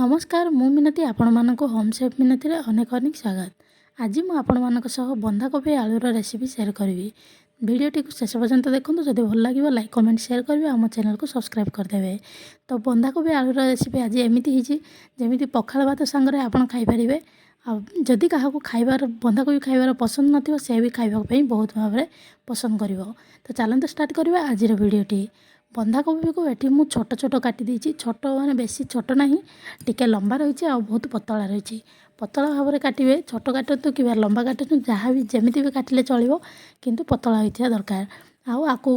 नमस्कार मु मिनती आपण मानक होम सेफ मिनती रे अनेक अनेक स्वागत। आज मु आपण मानक सह बंधाकोबी आलूर रेसिपी शेयर करी। भिडियोटी को शेष पर्यंत देखो जब भल लगे लाइक कमेंट शेयर करेंगे आम चैनल को सब्सक्राइब करदे। तो बंधाकोबी आलूर रेसिपी आज एमती जमी पखाल भात सांगे आपड़ खाईपारे। जदि क्या खाइबार बंधाकोबी खाइबार पसंद नथिबो से भी खाइबा बहुत भाव में पसंद करिवो। तो चलते स्टार्ट करवा आज भिडियोटी। बंधाकोबी को ये मुझे छोट छोट काटी छोट माने बेसी छोट ना टिके लंबा रही आ बहुत पतला रही। पतला भाव में काटे छोट काटतु कि लंबा काटतु जहाँ भी जमी भी काटिले चलो किंतु पतला होता दरकार। आपको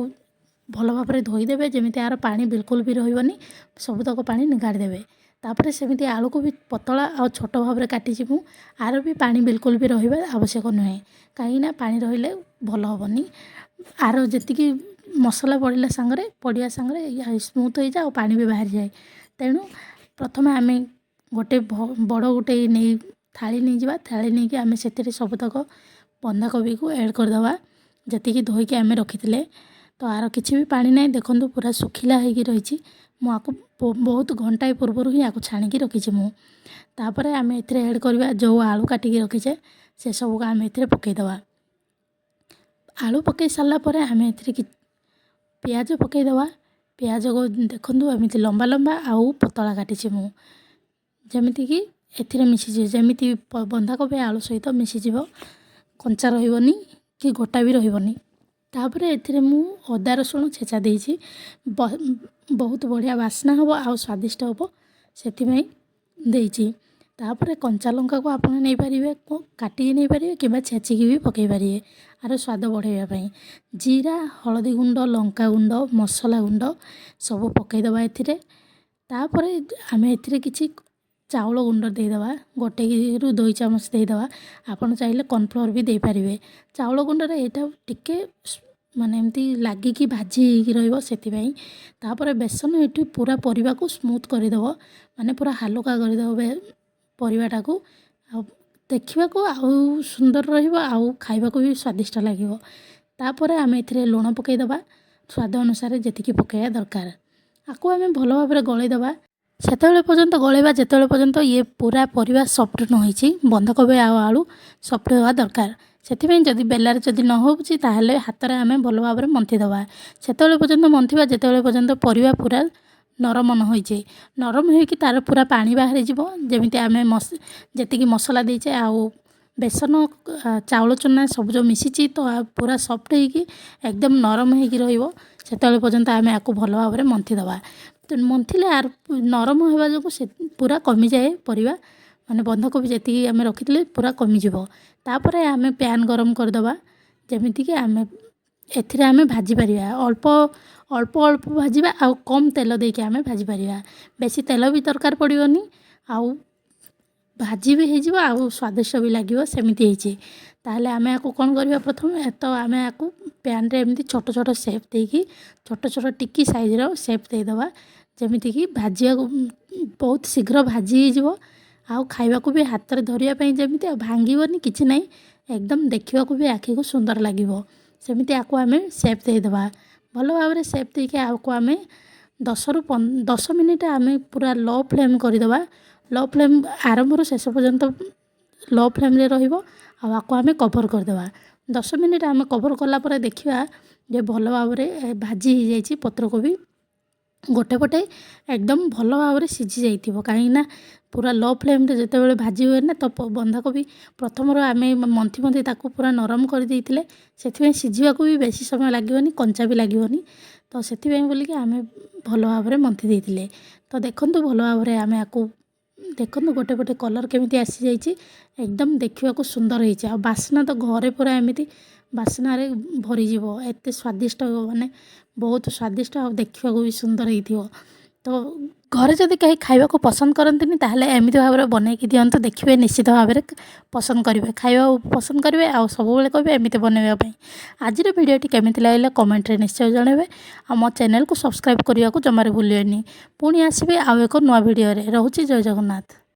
भल भाव में धोईदेवे जमी यार पानी बिल्कुल भी रही सबुतक पानी निगाड़देवे। तापर सेमती आलू को भी पतला आ छोट भाव में काटी मु आर भी पानी बिल्कुल भी रहा आवश्यक नुहे कहीं पानी रहिले भल हेनी। आर जी मसला पड़ला सांगे पड़िया सांगे स्मूथ हो जाए पानी भी बाहर जाए। तेणु प्रथम आम गोटे बड़ गोटे नहीं थाली नहीं जावा थाली नहीं कि आम से सबुतक बंधाकोबी को ऐड करदे जी धोईकी आम रखी थे। तो आर किसी भी पानी ना देखो पूरा सुखिला हो रही मुझे बहुत घंटाए पूर्वर ही आपको छाणिकी रखी मुझे। आम एड करवा जो आलू काटिकी रखीचे से सब आम ए पकईदे। आलू पकई सारापर आम ए पियाज पकईदे। पियाज को देखो एमती लंबा लंबा आउ पतला काटी जमीती कि एथिरे मिसीज जमी बंधाकोबी आलू सहित मिसीज कंचा रही कि गोटा भी रही। तापर एथिरे मु अदा रसुण छेचा देइछि बहुत बढ़िया बास्ना हम आ स्वादिष्ट हम से देइछि। तापर कंचा लंका को आप नहीं पारे काटिकी नहीं पारे कि छेचिकी भी पकई पारे आर स्वाद बढ़ाई। जीरा हलदी गुंड लंका गुंड मसला गुंड सब पकईदे एथिरे। तापर आम एथिरे किछि चाउल गुंड देदेबा गोटे रु 2 चामच देदेबा। आपन चाहिए कॉर्नफ्लोर भी दे पारिबे। चाउल गुंड रे एटा टिके माने एमती लागिकी भाजी रही। तापर बेसन ये पूरा परिवा को स्मूथ करदेव माने पूरा हालुका करदेव परिवाटा को देखा को आउ सुंदर रहा खाइबा को भी स्वादिष्ट लगे। तापर आम ए लुण पकईदे स्वाद अनुसार जी पकड़ा दरकार। आपको आम भल भाव में गलईदे सेतबेले पर्यंत गलैबा जितेबाला पर्यंत ये पूरा परिवा सफ्ट न होइछि बंधाकोबी आलू सफ्ट होगा दरकार। से जदि बेलार जदि न होउछि ताहेले हाथ में आम भल भाव में मंथीदे सेतबेले पर्यंत मंथीबा जितेबाला पर्यंत परिवा पूरा नरम न होइछि। नरम होइकि तार पूरा पानी बाहरी जिवो जेमिति आम जेतिकी मसला देइछे आउ बेसन चाउल चूना सब जो मिसिछि तो पूरा सफ्ट होइकि एकदम नरम होइकि रहिबो। सेतबेले पर्यंत आम याकू भल भाव में मंथीदे। तो मंथिले आर नरम होगा जो से पूरा कमी जाए परिवा माने बंधाकोबी जी आम रखी पूरा कमिज। तापर आम पैन गरम करदे जमीती कि आम एथिरे आम भाजी पारिबा अल्प अल्प अल्प भाजिबा आ कम तेल देके आम भाजी पारिबा। बेसी तेल भी दरकार पड़िबनी आउ भाजी भी हो आउ स्वादिष्ट भी लगे सेमती होइछि। ताहले आम या कौन करवा प्रथम तो आम या पैन रे एमती छोट छोट सेप देकी छोट छोट टिकी साइजर सेप देदेबा जमीती कि भाजिया बहुत शीघ्र भाजी हो खाइबा को भी हाथ में धरिया जमीती भांगीबनी किछि नहीं एकदम देखा भी आखि को सुंदर लगे। सेमती आपको आम सेप देदेबा भल भाव में सेप देके आपको आम 10 मिनिट आम पूरा लो फ्लेम करदेबा। लो फ्लेम आरंभ शेष पर्यंत लो फ्लेम रे रहिबो आपको आम कवर करदेबा। 10 मिनिट आम कवर कलापर देखा जे भल भाव में भाजी हो जाइए पत्रकोबी गोटे पटे एकदम भल भाव में सीझी जाइथिबो कहीं पूरा लो फ्लेम रे जेतेबेले भाजी हुए ना तो बंधाकोबी प्रथम आम मंथी मंथी ताकू पूरा नरम कर देइथिले सेथिबे सीझिबा को भी बेसी समय लागेनी कंचा भी लागेनी। तो सेथिबे बोलिक आम भल भाव में मंथी देइथिले। तो देखंतु भल भाव में आम याकू देखो गोटे पटे कलर केमिति आसी जाइए एकदम देखा सुंदर होइछि आ बास्ना तो घरे पूरा एमती बास्ना भरीज एत स्वादिष्ट माने बहुत स्वादिष्ट आ देखा भी सुंदर हो। तो घरे जदि कहीं खाइबा को पसंद करंतिनी ताहले एमिति भाव में बनैकी दियंतु देखिबे निश्चित भाव में पसंद करेंगे खाइबा पसंद करेंगे आ सब बेले कहबे एमिति बनैबा। आज भिडियोटी केमिति लागला कमेंट रे निश्चय जणाइबे आ मो चैनल को सब्सक्राइब करने को जमारे भूलिएनी। पुणी आसबे आउ एक नुआ भिडियो रे। रहुछि जय जगन्नाथ।